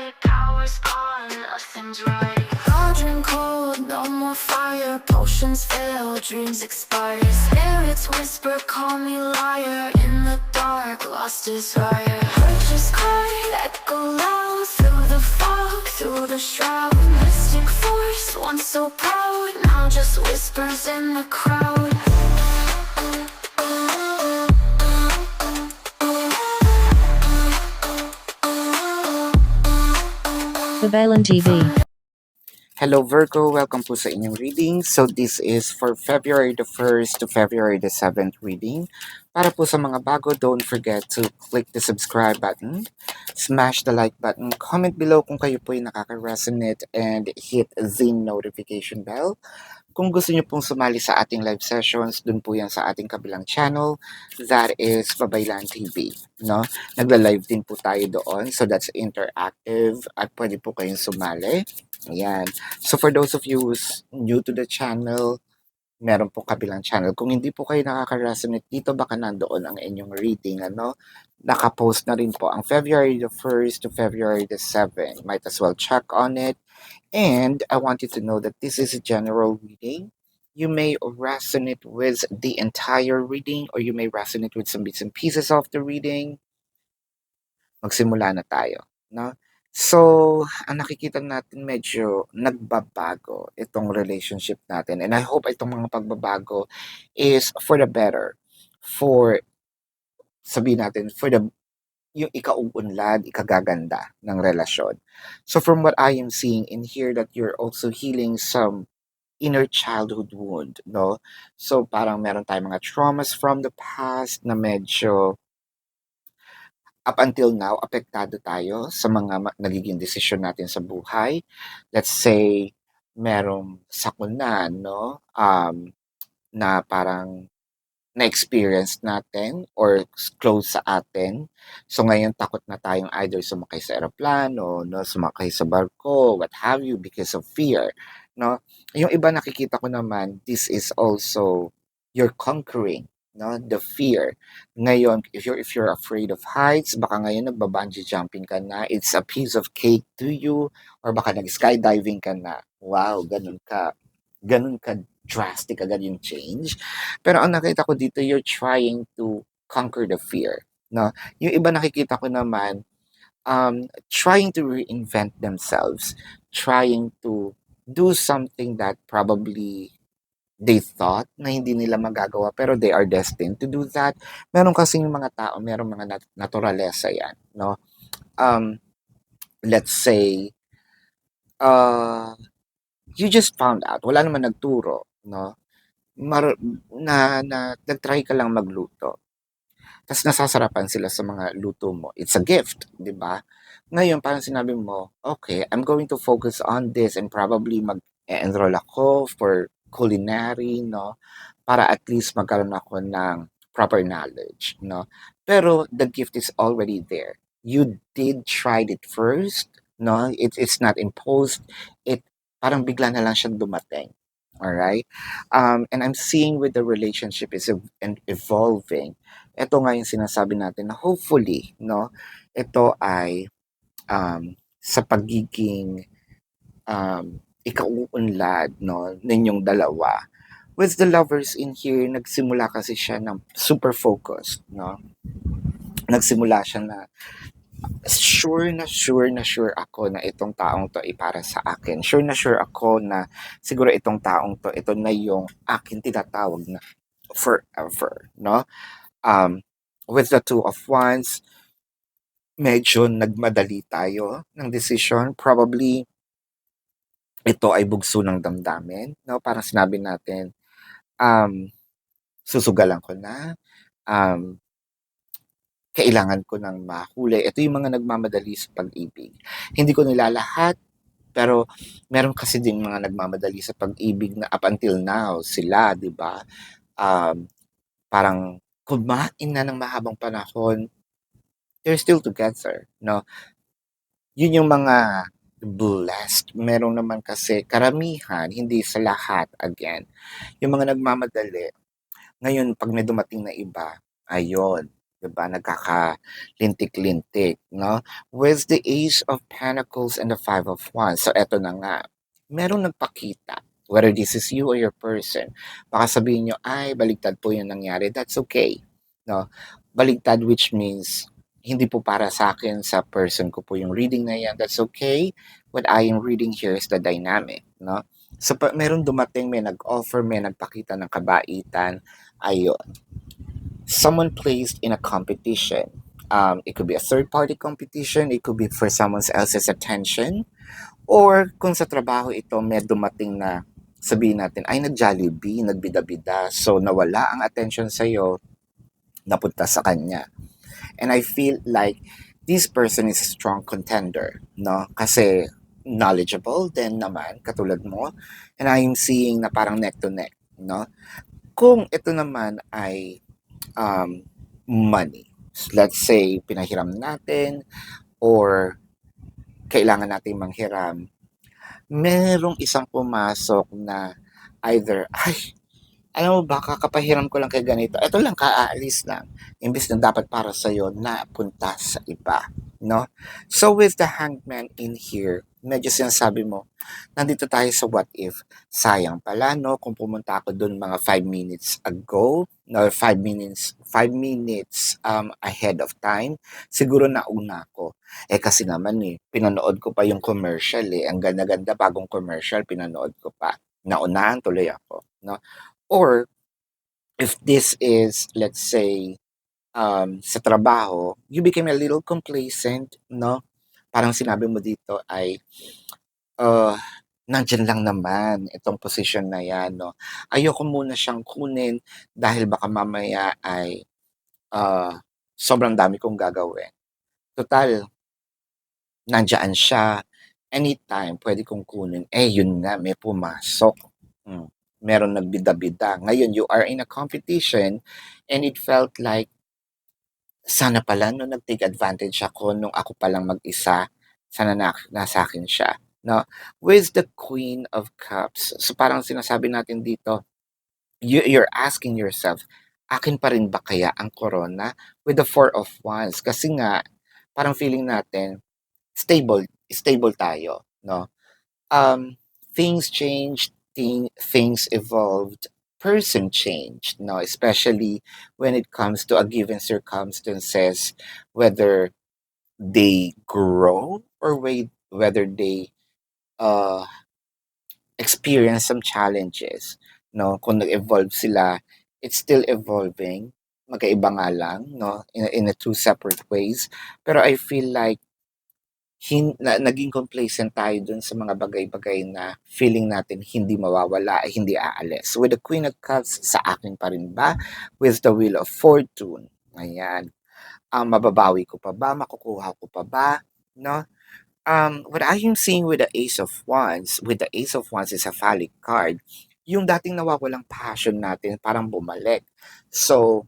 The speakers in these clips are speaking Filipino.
light, power's gone, nothing's right. Cauldron cold, no more fire, potions fail, dreams expire. Spirits whisper, call me liar, in the dark, lost desire. Purchase card, echo loud, through the fog, through the shroud. Mystic force, once so proud, now just whispers in the crowd. Babalan TV. Hello Virgo, welcome po sa inyong reading. So this is for February the 1st to February the 7th reading. Para po sa mga bago, don't forget to click the subscribe button, smash the like button, comment below kung kayo po ay nakaka-resonate, and hit the notification bell. Kung gusto niyo pong sumali sa ating live sessions, dun po yan sa ating kabilang channel, that is Babaylan TV. No? Nagla-live din po tayo doon, so that's interactive at pwede po kayong sumali. Ayan. So for those of you who's new to the channel, meron po kabilang channel. Kung hindi po kayo nakaka-resonate dito, baka nandoon ang inyong reading. Nakapost na rin po ang February the 1st to February the 7th. Might as well check on it. And I want you to know that this is a general reading. You may resonate with the entire reading or you may resonate with some bits and pieces of the reading. Magsimula na tayo. No? So, ang nakikita natin medyo nagbabago itong relationship natin. And I hope itong mga pagbabago is for the better. For, sabihin natin, for the yung ikauunlad, ikagaganda ng relasyon. So from what I am seeing in here that you're also healing some inner childhood wound, no? So parang meron tayong mga traumas from the past na medyo up until now, apektado tayo sa mga nagiging desisyon natin sa buhay. Let's say, merong sakunan, no? Na parang na-experience natin or close sa atin. So ngayon takot na tayong either sumakay sa eroplano, no, sumakay sa barko, what have you, because of fear, no? Yung iba nakikita ko naman, this is also you're conquering, no, the fear. Ngayon, if you're afraid of heights, baka ngayon nagba-bungee jumping ka na, it's a piece of cake to you, or baka nag-skydiving ka na. Wow, ganun ka drastic agad yung change. Pero ang nakita ko dito, you're trying to conquer the fear. No? Yung iba nakikita ko naman, trying to reinvent themselves, trying to do something that probably they thought na hindi nila magagawa pero they are destined to do that. Meron kasi yung mga tao, meron mga naturalesa yan. No? Let's say, you just found out, wala naman nagturo, no? Nag-try ka lang magluto. Tapos nasasarapan sila sa mga luto mo. It's a gift, di ba? Ngayon, parang sinabi mo, okay, I'm going to focus on this and probably mag-enroll ako for culinary, no? Para at least magkaroon ako ng proper knowledge, no? Pero the gift is already there. You did try it first, no? It's not imposed. Parang bigla na lang siyang dumating. Alright? And I'm seeing with the relationship is evolving. Ito nga yung sinasabi natin na hopefully, no, ito ay sa pagiging ikauunlad, no, ninyong dalawa. With the lovers in here, nagsimula kasi siya ng super focused, no? Nagsimula siya na sure ako na itong taong to ay para sa akin. Sure ako na siguro itong taong to, ito na yung akin tinatawag na forever, no? With the Two of Wands, medyo nagmadali tayo ng decision. Probably, ito ay bugso ng damdamin, no? Parang sinabi natin, susugalan ko na, kailangan ko ng mahuli. Ito yung mga nagmamadali sa pag-ibig. Hindi ko nilalahat, pero meron kasi din mga nagmamadali sa pag-ibig na up until now, sila, di ba? Parang kumain na ng mahabang panahon, they're still together, no? Yun yung mga blessed. Meron naman kasi karamihan, hindi sa lahat, again. Yung mga nagmamadali, ngayon, pag may dumating na iba, ayun, 'di ba? Nagkakalintik-lintik, no? With the Ace of Pentacles and the Five of Wands. So eto na nga, merong nagpakita. Whether this is you or your person, baka sabihin nyo, ay, baligtad po yung nangyari. That's okay. No? Baligtad, which means hindi po para sa akin, sa person ko po yung reading na yan. That's okay. What I am reading here is the dynamic. No? So, meron dumating, may nag-offer, may nagpakita ng kabaitan. Ayun. Someone placed in a competition. It could be a third-party competition. It could be for someone else's attention. Or kung sa trabaho ito, may dumating na sabihin natin, ay nag-Jollibee, nagbida-bida. So, nawala ang attention sa'yo, napunta sa kanya. And I feel like this person is a strong contender, no? Kasi knowledgeable din naman, katulad mo. And I'm seeing na parang neck to neck, no? Kung ito naman ay money, let's say, pinahiram natin or kailangan nating manghiram, merong isang pumasok na either, ay, alam mo ba, kakapahiram ko lang kay ganito. Ito lang, kaalis lang. Imbis na dapat para sa'yo, napunta sa iba. No? So with the hangman in here, medyo sinasabi mo, nandito tayo sa what if. Sayang pala, no? Kung pumunta ako dun mga 5 minutes ago, no, 5 minutes ahead of time, siguro nauna ko. Kasi naman pinanood ko pa yung commercial Ang ganda-ganda, bagong commercial, pinanood ko pa. Naunahan tuloy ako, no? Or, if this is, let's say, sa trabaho, you became a little complacent, no? Parang sinabi mo dito ay, uh, nandyan lang naman itong position na yan, no? Ayoko muna siyang kunin dahil baka mamaya ay sobrang dami kong gagawin. Total, nandiyan siya. Anytime, pwede kong kunin. Yun nga, may pumasok. Meron nagbida-bida. Ngayon, you are in a competition and it felt like, sana pala no nag-take advantage ako nung ako palang mag-isa, sana nasa akin siya. No? With the Queen of Cups, so parang sinasabi natin dito, you're asking yourself, akin pa rin ba kaya ang corona? With the Four of Wands, kasi nga, parang feeling natin, stable tayo. No? Things changed, things evolved, person changed, no? Especially when it comes to a given circumstances, whether they grow or whether they uh, experience some challenges, no? Kung nag-evolve sila, it's still evolving, magkaiba nga lang, no? In a two separate ways. Pero I feel like naging complacent tayo dun sa mga bagay-bagay na feeling natin hindi mawawala, hindi aalis. With the Queen of Cups, sa akin pa rin ba? With the Wheel of Fortune, ayan. Mababawi ko pa ba? Makukuha ko pa ba? No? What I am seeing with the Ace of Wands is a phallic card. Yung dating nawawalang passion natin, parang bumalik. So,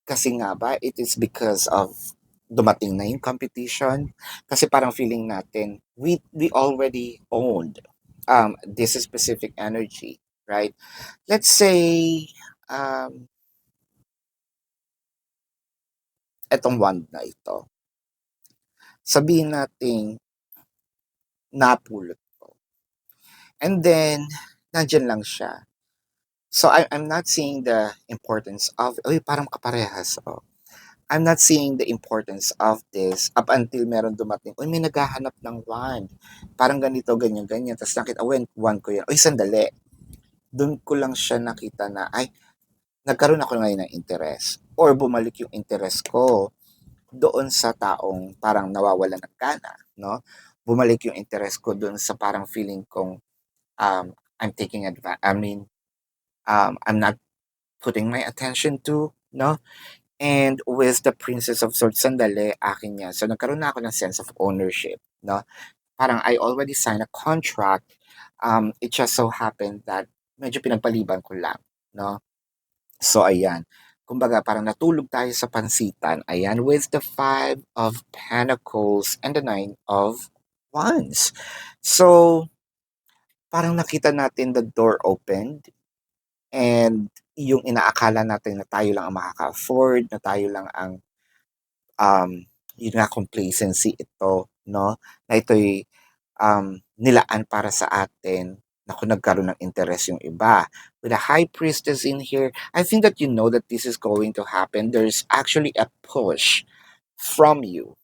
kasi nga ba, it is because of dumating na yung competition. Kasi parang feeling natin, we already owned this specific energy, right? Let's say, etong wand na ito. Sabihin natin, napulot ko. And then, nandyan lang siya. So, I'm not seeing the importance of, parang kaparehas, I'm not seeing the importance of this up until meron dumating, may naghahanap ng wand. Parang ganito, ganyan, ganyan. Tapos nakita, wand ko yan. Sandali. Doon ko lang siya nakita na, nagkaroon ako ngayon ng interest. Or bumalik yung interest ko doon sa taong parang nawawala ng gana, no? Bumalik yung interest ko doon sa parang feeling kong I'm taking advantage. I'm not putting my attention to, no? And with the Princess of Swords, sandali, akin yan. So, nagkaroon na ako ng sense of ownership, no? Parang I already signed a contract. It just so happened that medyo pinagpaliban ko lang, no? So, ayan. Kumbaga, parang natulog tayo sa pansitan. Ayan, with the Five of Pentacles and the Nine of Wands. So, parang nakita natin the door opened and yung inaakala natin na tayo lang ang makaka-afford, na tayo lang ang yun nga, complacency ito, no? Na ito'y nilaan para sa atin na kung nagkaroon ng interest yung iba. With a high priestess in here, I think that you know that this is going to happen. There's actually a push from you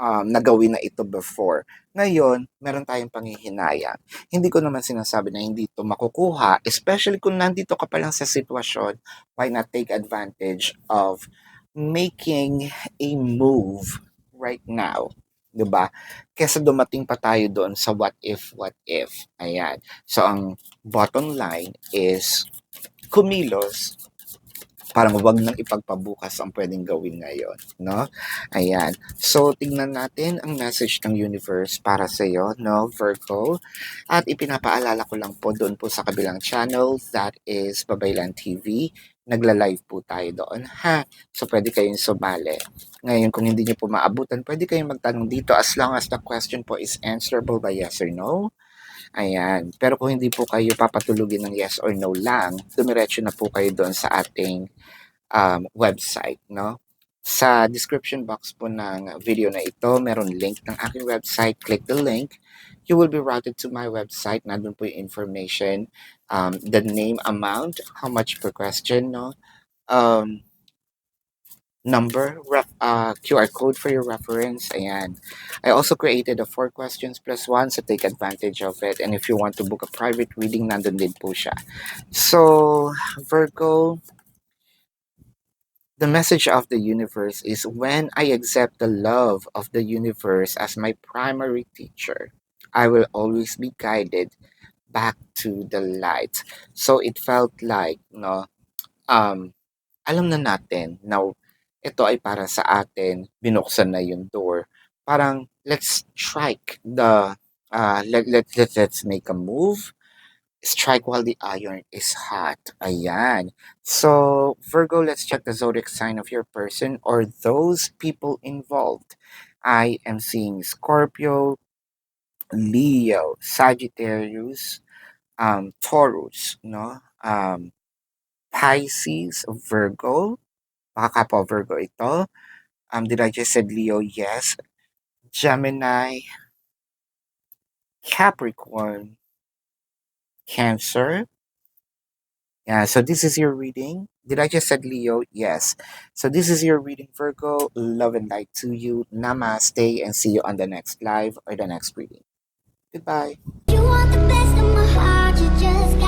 na gawin na ito before. Ngayon, meron tayong panghihinayang. Hindi ko naman sinasabi na hindi ito makukuha, especially kung nandito ka pa lang sa sitwasyon, why not take advantage of making a move right now? 'Di ba? Kesa dumating pa tayo doon sa what if, what if. Ayan. So, ang bottom line is kumilos, parang wag nang ipagpabukas ang pwedeng gawin ngayon, no? Ayan. So, tingnan natin ang message ng universe para sa iyo, no, Virgo. At ipinapaalala ko lang po doon po sa kabilang channel, that is Babaylan TV. Nagla-live po tayo doon, ha? So, pwede kayong sumali. Ngayon, kung hindi niyo po maabutan, pwede kayong magtanong dito as long as the question po is answerable by yes or no. Ayan. Pero kung hindi po kayo papatulugin ng yes or no lang, dumiretso na po kayo doon sa ating website, no? Sa description box po ng video na ito, meron link ng aking website. Click the link. You will be routed to my website. Nandun po yung information, the name, amount, how much per question, no? Number, QR code for your reference. Ayan. I also created a 4 questions plus 1, so take advantage of it. And if you want to book a private reading, nandun din po siya. So, Virgo, the message of the universe is when I accept the love of the universe as my primary teacher, I will always be guided back to the light. So, it felt like, no, alam na natin na ito ay para sa atin, binuksan na yung door. Parang, let's strike the, let's make a move. Strike while the iron is hot. Ayan. So, Virgo, let's check the zodiac sign of your person or those people involved. I am seeing Scorpio, Leo, Sagittarius, Taurus, no? Pisces, Virgo, baka kapwa Virgo ito. Did I just said Leo? Yes. Gemini, Capricorn, Cancer. Yeah, so this is your reading. Did I just said Leo? Yes. So this is your reading, Virgo. Love and light to you. Namaste, and see you on the next live or the next reading. Goodbye. You want the best of my heart, you just